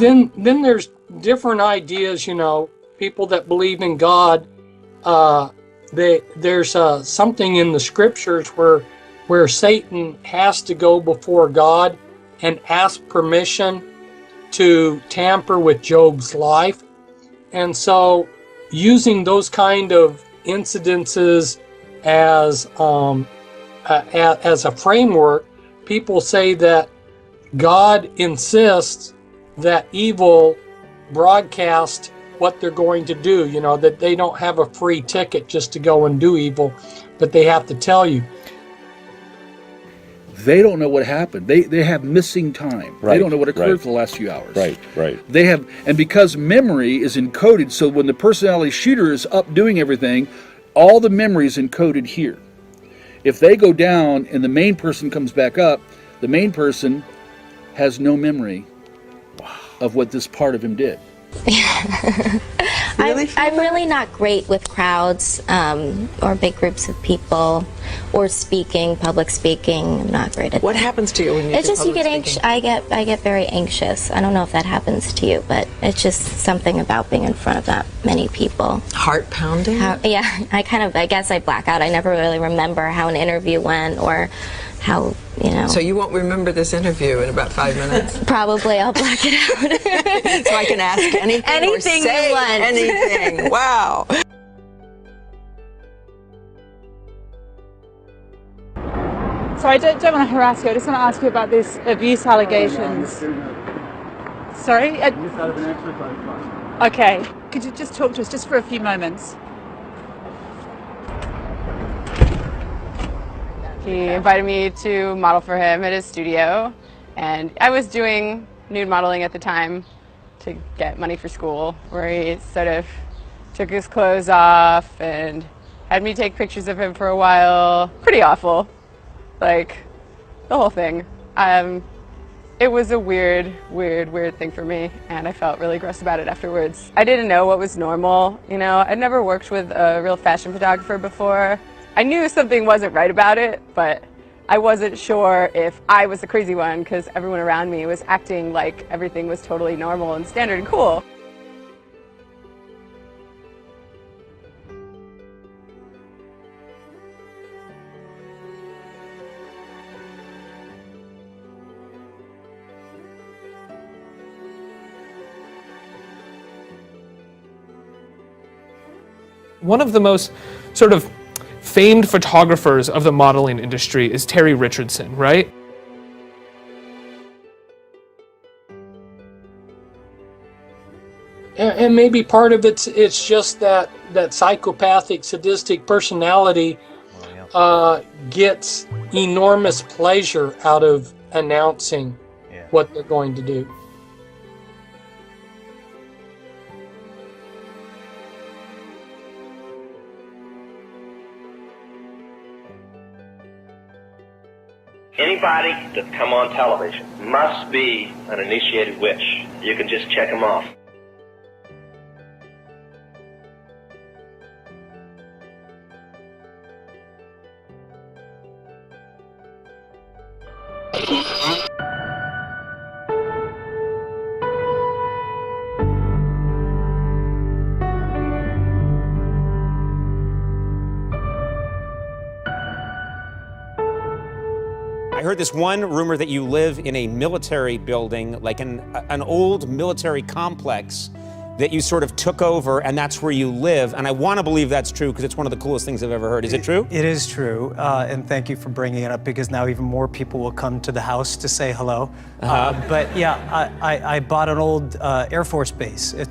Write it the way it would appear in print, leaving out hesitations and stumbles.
then there's different ideas, you know, people that believe in God. There's something in the scriptures where Satan has to go before God and ask permission to tamper with Job's life. And so using those kind of incidences as a framework, people say that God insists that evil broadcast what they're going to do, you know, that they don't have a free ticket just to go and do evil, but they have to tell you. They don't know what happened. They have missing time. Right, they don't know what occurred right. for the last few hours. Right. They have, and because memory is encoded, so when the personality shooter is up doing everything, all the memory is encoded here. If they go down and the main person comes back up, the main person has no memory of what this part of him did. Really? I'm really not great with crowds or big groups of people or speaking, public speaking. I'm not great at What that. happens to you when you It's do just you public get speaking? I get very anxious. I don't know if that happens to you, but it's just something about being in front of that many people. Heart pounding? Yeah, I guess I black out. I never really remember how an interview went or how, you know. So you won't remember this interview in about 5 minutes? Probably I'll black it out. So I can ask anything Anything or say you want. anything. Wow. So I don't want to harass you. I just want to ask you about these abuse allegations. Sorry? Okay. Could you just talk to us just for a few moments? He invited me to model for him at his studio, and I was doing nude modeling at the time to get money for school, where he sort of took his clothes off and had me take pictures of him for a while. Pretty awful, like the whole thing. It was a weird thing for me, and I felt really gross about it afterwards. I didn't know what was normal, you know. I'd never worked with a real fashion photographer before. I knew something wasn't right about it, but I wasn't sure if I was the crazy one because everyone around me was acting like everything was totally normal and standard and cool. One of the most sort of famed photographers of the modeling industry is Terry Richardson, right? And maybe part of it's just that psychopathic, sadistic personality gets enormous pleasure out of announcing what they're going to do. Anybody that's come on television must be an initiated witch. You can just check them off. I heard this one rumor that you live in a military building, like an old military complex that you sort of took over, and that's where you live. And I want to believe that's true because it's one of the coolest things I've ever heard. Is it true? It is true, and thank you for bringing it up because now even more people will come to the house to say hello. But yeah, I bought an old Air Force base. It's